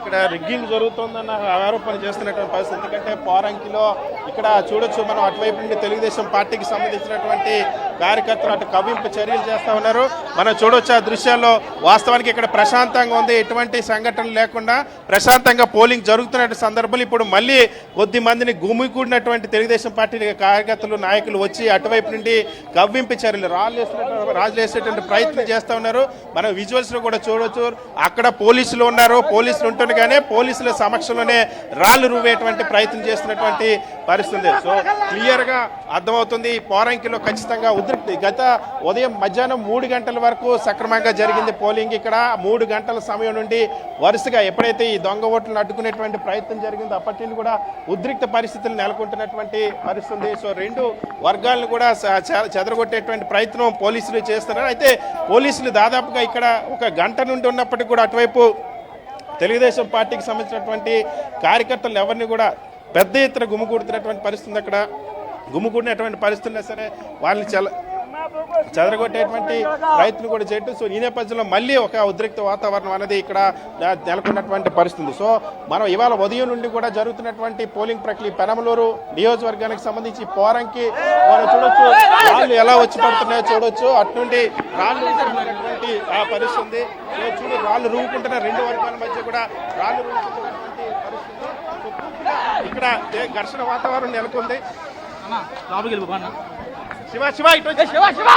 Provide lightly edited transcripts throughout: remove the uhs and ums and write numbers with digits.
ఇక్కడ రిగ్గింగ్ జరుగుతుందన్న ఆరోపణ చేస్తున్నటువంటి పరిస్థితి. ఎందుకంటే పోరంకిలో ఇక్కడ చూడొచ్చు మనం అటువైపు నుండి తెలుగుదేశం పార్టీకి సంబంధించినటువంటి కార్యకర్తలు అటు కవ్వింపు చర్యలు చేస్తూ ఉన్నారు. మనం చూడొచ్చు ఆ దృశ్యాల్లో. వాస్తవానికి ఇక్కడ ప్రశాంతంగా ఉంది, ఎటువంటి సంఘటనలు లేకుండా ప్రశాంతంగా పోలింగ్ జరుగుతున్న సందర్భంలో ఇప్పుడు మళ్ళీ కొద్ది మందిని గుమికూడినటువంటి తెలుగుదేశం పార్టీ కార్యకర్తలు నాయకులు వచ్చి అటువైపు నుండి కవ్వింపు చర్యలు రాజు వేసేటువంటి ప్రయత్నం చేస్తూ ఉన్నారు. మనం విజువల్స్ లో కూడా చూడవచ్చు. అక్కడ పోలీసులు ఉన్నారు, పోలీసులు ఉంటుండగానే పోలీసుల సమక్షంలోనే రాళ్లు రువ్వేటువంటి ప్రయత్నం చేస్తున్నటువంటి పరిస్థితి. సో క్లియర్ గా అర్థమవుతుంది. పోరంకిలో ఖచ్చితంగా ఉద్రిక్తి. గత ఉదయం మధ్యాహ్నం 3 గంటల వరకు సక్రమంగా జరిగింది పోలింగ్. ఇక్కడ 3 గంటల సమయం నుండి వరుసగా ఎప్పుడైతే ఈ దొంగ ఓట్లను అడ్డుకునేటువంటి ప్రయత్నం జరిగిందో అప్పటి నుండి కూడా ఉద్రిక్త పరిస్థితులు నెలకొంటున్నటువంటి పరిస్థితి. సో రెండు వర్గాలను కూడా చెదరగొట్టేటువంటి ప్రయత్నం పోలీసులు చేస్తున్నారు. అయితే పోలీసులు దాదాపుగా ఇక్కడ 1 గంట నుండి ఉన్నప్పటికీ కూడా అటువైపు తెలుగుదేశం పార్టీకి సంబంధించినటువంటి కార్యకర్తలు ఎవరిని కూడా పెద్ద ఎత్తున గుమికూడుతున్నటువంటి పరిస్థితి. అక్కడ గుమికూడినటువంటి పరిస్థితున్నా సరే వాళ్ళని చెదరగొట్టేటువంటి ప్రయత్నం కూడా చేయటం. సో ఈ నేపథ్యంలో మళ్ళీ ఒక ఉద్రిక్త వాతావరణం అనేది ఇక్కడ నెలకొన్నటువంటి పరిస్థితి. సో మనం ఇవాళ ఉదయం నుండి కూడా జరుగుతున్నటువంటి పోలింగ్ ప్రక్రియ పెనమలూరు నియోజకవర్గానికి సంబంధించి పోరంకి మనం చూడొచ్చు, రాళ్ళు ఎలా వచ్చి పడుతున్నాయో చూడొచ్చు. అట్నుండి రాళ్ళు రువ్వుతున్నటువంటి ఆ పరిస్థితి. సో చూడు, రాళ్ళు రువ్వుకుంటున్న 2 వర్గాల మధ్య కూడా రాళ్ళు రువ్వుకుంటున్నటువంటి పరిస్థితి. ఇక్కడ ఘర్షణ వాతావరణం నెలకొంది. శివ శివ ఇటు శివ శివ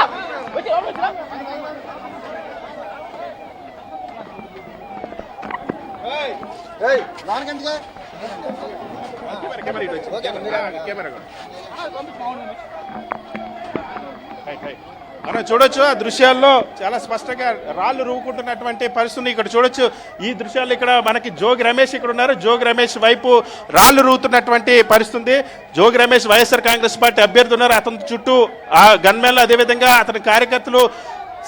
మనం చూడొచ్చు. ఆ దృశ్యాల్లో చాలా స్పష్టంగా రాళ్ళు రువ్వుకుంటున్నటువంటి పరిస్థితి ఇక్కడ చూడొచ్చు. ఈ దృశ్యాలు ఇక్కడ మనకి జోగి రమేష్ ఇక్కడ ఉన్నారు. జోగి రమేష్ వైపు రాళ్ళు రువ్వుతున్నటువంటి పరిస్థితి. జోగి రమేష్ వైఎస్ఆర్ కాంగ్రెస్ పార్టీ అభ్యర్థి ఉన్నారు. అతని చుట్టూ ఆ గన్మెన్లు అదేవిధంగా అతని కార్యకర్తలు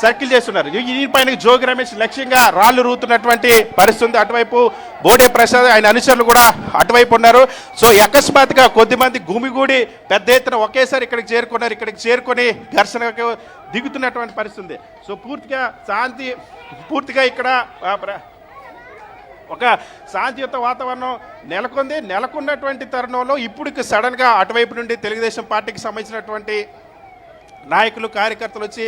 సర్కిల్ చేస్తున్నారు. ఈ పైన జోగి రమేష్ లక్ష్యంగా రాళ్ళు రూతున్నటువంటి పరిస్థితి. అటువైపు బోడే ప్రసాద్ ఆయన అనుచరులు కూడా అటువైపు ఉన్నారు. సో అకస్మాత్తుగా కొద్దిమంది గుమిగూడి పెద్ద ఎత్తున ఒకేసారి ఇక్కడికి చేరుకున్నారు. ఇక్కడికి చేరుకొని ఘర్షణకు దిగుతున్నటువంటి పరిస్థితి. సో పూర్తిగా ఇక్కడ ఒక శాంతియుత వాతావరణం నెలకొన్నటువంటి తరుణంలో ఇప్పుడు సడన్ గా అటువైపు నుండి తెలుగుదేశం పార్టీకి సంబంధించినటువంటి నాయకులు కార్యకర్తలు వచ్చి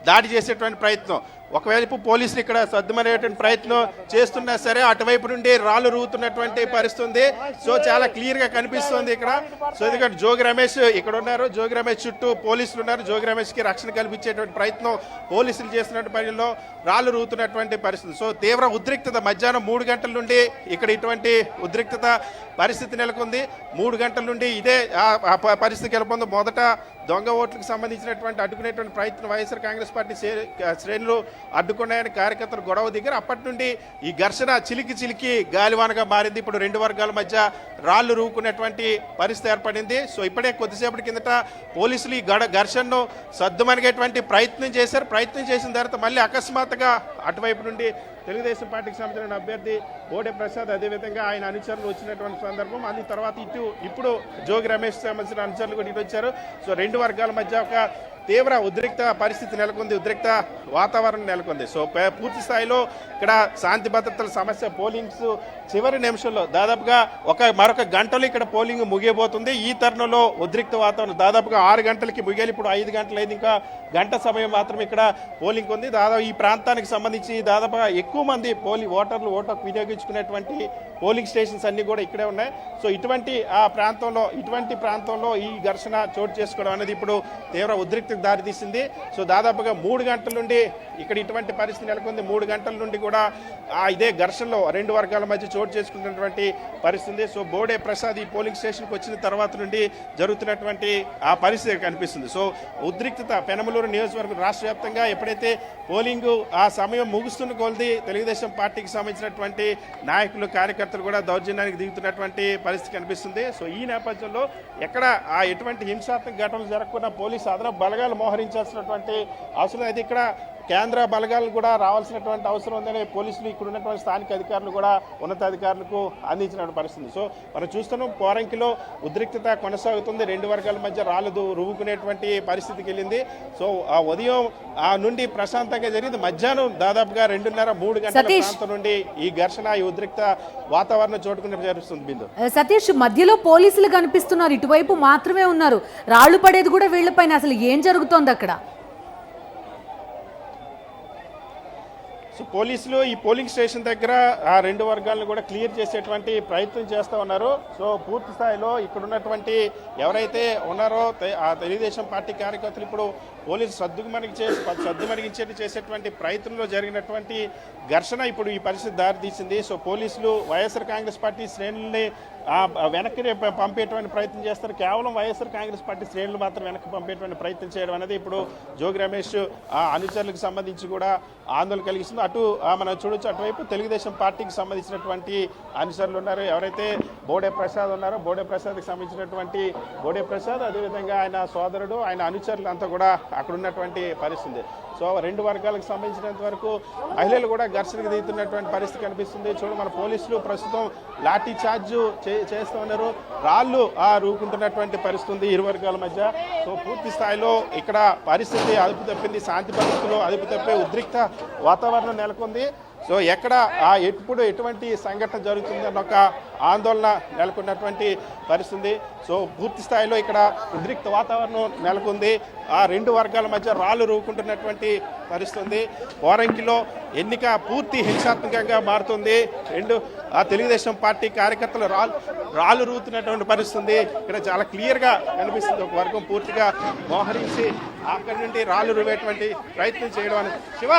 దాడి చేసేటువంటి ప్రయత్నం. ఒకవైపు పోలీసులు ఇక్కడ సర్దుమనేటువంటి ప్రయత్నం చేస్తున్నా సరే అటువైపు నుండి రాళ్ళు రువ్వుతున్నటువంటి పరిస్థితి. సో చాలా క్లియర్ గా కనిపిస్తుంది ఇక్కడ. సో ఎందుకంటే జోగి రమేష్ ఇక్కడ ఉన్నారు. జోగి రమేష్ చుట్టూ పోలీసులు ఉన్నారు. జోగి రమేష్ కి రక్షణ కల్పించేటువంటి ప్రయత్నం పోలీసులు చేస్తున్నటువంటి పనిలో రాళ్ళు రువ్వుతున్నటువంటి పరిస్థితి. సో తీవ్ర ఉద్రిక్తత మధ్యాహ్నం 3 గంటల నుండి ఇక్కడ ఇటువంటి ఉద్రిక్తత పరిస్థితి నెలకొంది. 3 గంటల నుండి ఇదే పరిస్థితి నెలకొంది. మొదట దొంగ ఓట్లకు సంబంధించినటువంటి అడ్డుకునేటువంటి ప్రయత్నం వైఎస్ఆర్ కాంగ్రెస్ పార్టీ శ్రేణులు అడ్డుకున్నాయని కార్యకర్తలు గొడవ దిగారు. అప్పటి నుండి ఈ ఘర్షణ చిలికి గాలివానగా మారింది. ఇప్పుడు 2 వర్గాల మధ్య రాళ్లు రువ్వుకునేటువంటి పరిస్థితి ఏర్పడింది. సో ఇప్పుడే కొద్దిసేపటి కిందట పోలీసులు ఈ ఘర్షణను సద్దుమనిగేటువంటి ప్రయత్నం చేశారు. ప్రయత్నం చేసిన తర్వాత మళ్ళీ అకస్మాత్తుగా అటువైపు నుండి తెలుగుదేశం పార్టీకి సంబంధించిన అభ్యర్థి బోడే ప్రసాద్ అదేవిధంగా ఆయన అనుచరులు వచ్చినటువంటి సందర్భం. అది తర్వాత ఇప్పుడు జోగి రమేష్ సంబంధించిన అనుచరులు కూడా ఇటు వచ్చారు. సో 2 వర్గాల మధ్య ఒక తీవ్ర ఉద్రిక్త పరిస్థితి నెలకొంది, ఉద్రిక్త వాతావరణం నెలకొంది. సో పూర్తి స్థాయిలో ఇక్కడ శాంతి భద్రతల సమస్య. పోలింగ్స్ చివరి నిమిషంలో దాదాపుగా మరొక గంటలో ఇక్కడ పోలింగ్ ముగియబోతుంది. ఈ తరుణంలో ఉద్రిక్త వాతావరణం దాదాపుగా 6 గంటలకి ముగియాలి. ఇప్పుడు 5 గంటలు అయింది. ఇంకా గంట సమయం మాత్రం ఇక్కడ పోలింగ్ ఉంది. దాదాపు ఈ ప్రాంతానికి సంబంధించి దాదాపుగా ఎక్కువ మంది ఓటర్లు ఓటు వినియోగించుకునేటువంటి పోలింగ్ స్టేషన్స్ అన్ని కూడా ఇక్కడే ఉన్నాయి. సో ఇటువంటి ప్రాంతంలో ఈ ఘర్షణ చోటు చేసుకోవడం అనేది ఇప్పుడు తీవ్ర ఉద్రిక్తకు దారితీసింది. సో దాదాపుగా 3 గంటల నుండి ఇక్కడ ఇటువంటి పరిస్థితి నెలకొంది. 3 గంటల నుండి కూడా ఇదే ఘర్షణలో 2 వర్గాల మధ్య చోటు చేసుకున్నటువంటి పరిస్థితి. సో బోడే ప్రసాద్ ఈ పోలింగ్ స్టేషన్కి వచ్చిన తర్వాత నుండి జరుగుతున్నటువంటి ఆ పరిస్థితి కనిపిస్తుంది. సో ఉద్రిక్తత పెనమలూరు నియోజకవర్గం రాష్ట్ర వ్యాప్తంగా ఎప్పుడైతే పోలింగ్ ఆ సమయం ముగుస్తున్న కొలది తెలుగుదేశం పార్టీకి సంబంధించినటువంటి నాయకులు కార్యకర్తలు కూడా దౌర్జన్యానికి దిగుతున్నటువంటి పరిస్థితి కనిపిస్తుంది. సో ఈ నేపథ్యంలో ఎక్కడ ఎటువంటి హింసాత్మక ఘటనలు జరగకుండా పోలీసు అదనపు బలగాలు మోహరించాల్సినటువంటి అవసరం అయితే ఇక్కడ కేంద్ర బలగాలు కూడా రావాల్సినటువంటి అవసరం ఉందని పోలీసులు ఇక్కడ ఉన్నటువంటి స్థానిక అధికారులు కూడా ఉన్నతాధికారులకు అందించిన పరిస్థితి. సో మనం చూస్తున్నాం పోరంకిలో ఉద్రిక్తత కొనసాగుతుంది. రెండు వర్గాల మధ్య రాళ్ళు రువ్వుకునేటువంటి పరిస్థితికి వెళ్ళింది. సో ఆ ఉదయం నుండి ప్రశాంతంగా జరిగింది. మధ్యాహ్నం దాదాపుగా 2:30-3 గంటల ప్రాంతం నుండి ఈ ఘర్షణ ఈ ఉద్రిక్త వాతావరణం చోటుకునే జరుగుతుంది. బిందు సతీష్, మధ్యలో పోలీసులు కనిపిస్తున్నారు, ఇటువైపు మాత్రమే ఉన్నారు, రాళ్లు పడేది కూడా వీళ్ళపైన. అసలు ఏం జరుగుతోంది అక్కడ? సో పోలీసులు ఈ పోలింగ్ స్టేషన్ దగ్గర ఆ రెండు వర్గాలను కూడా క్లియర్ చేసేటువంటి ప్రయత్నం చేస్తూ ఉన్నారు. సో పూర్తి స్థాయిలో ఇక్కడ ఉన్నటువంటి ఎవరైతే ఉన్నారో ఆ తెలుగుదేశం పార్టీ కార్యకర్తలు ఇప్పుడు పోలీసు సద్దుమణిగించేట్టు చేసేటువంటి ప్రయత్నంలో జరిగినటువంటి ఘర్షణ ఇప్పుడు ఈ పరిస్థితి దారితీసింది. సో పోలీసులు వైఎస్ఆర్ కాంగ్రెస్ పార్టీ శ్రేణుల్ని వెనక్కి పంపేటువంటి ప్రయత్నం చేస్తారు. కేవలం వైఎస్ఆర్ కాంగ్రెస్ పార్టీ శ్రేణులు మాత్రం వెనక్కి పంపేటువంటి ప్రయత్నం చేయడం అనేది ఇప్పుడు జోగి రమేష్ ఆ అనుచరులకు సంబంధించి కూడా ఆందోళన కలిగిస్తుంది. అటు మనం చూడొచ్చు, అటువైపు తెలుగుదేశం పార్టీకి సంబంధించినటువంటి అనుచరులు ఉన్నారు. ఎవరైతే బోడే ప్రసాద్ ఉన్నారో బోడే ప్రసాద్కి సంబంధించినటువంటి బోడే ప్రసాద్, అదేవిధంగా ఆయన సోదరుడు, ఆయన అనుచరులు అంతా కూడా అక్కడ ఉన్నటువంటి పరిస్థితి. సో రెండు వర్గాలకు సంబంధించినంత వరకు మహిళలు కూడా ఘర్షణకు దిగుతున్నటువంటి పరిస్థితి కనిపిస్తుంది. చూడు, మన పోలీసులు ప్రస్తుతం లాఠీ చార్జ్ చేస్తూ ఉన్నారు. రాళ్ళు రూకుంటున్నటువంటి పరిస్థితి ఇరు వర్గాల మధ్య. సో పూర్తి స్థాయిలో ఇక్కడ పరిస్థితి అదుపు తప్పింది. శాంతి పరిస్థితులు అదుపు తప్పే ఉద్రిక్త వాతావరణం నెలకొంది. సో ఎక్కడ ఎప్పుడు ఎటువంటి సంఘటన జరుగుతుంది అన్న ఒక ఆందోళన నెలకొన్నటువంటి పరిస్థితి. సో పూర్తి స్థాయిలో ఇక్కడ ఉద్రిక్త వాతావరణం నెలకొంది. ఆ రెండు వర్గాల మధ్య రాళ్ళు రూకుంటున్నటువంటి పరిస్థితి. పోరంకిలో ఎన్నిక పూర్తి హింసాత్మకంగా మారుతుంది. తెలుగుదేశం పార్టీ కార్యకర్తలు రాళ్ళు రూతున్నటువంటి పరిస్థితి ఇక్కడ చాలా క్లియర్గా కనిపిస్తుంది. ఒక వర్గం పూర్తిగా మోహరించి అక్కడి నుండి రాళ్ళు రువేటువంటి ప్రయత్నం చేయడం అనేది. శివ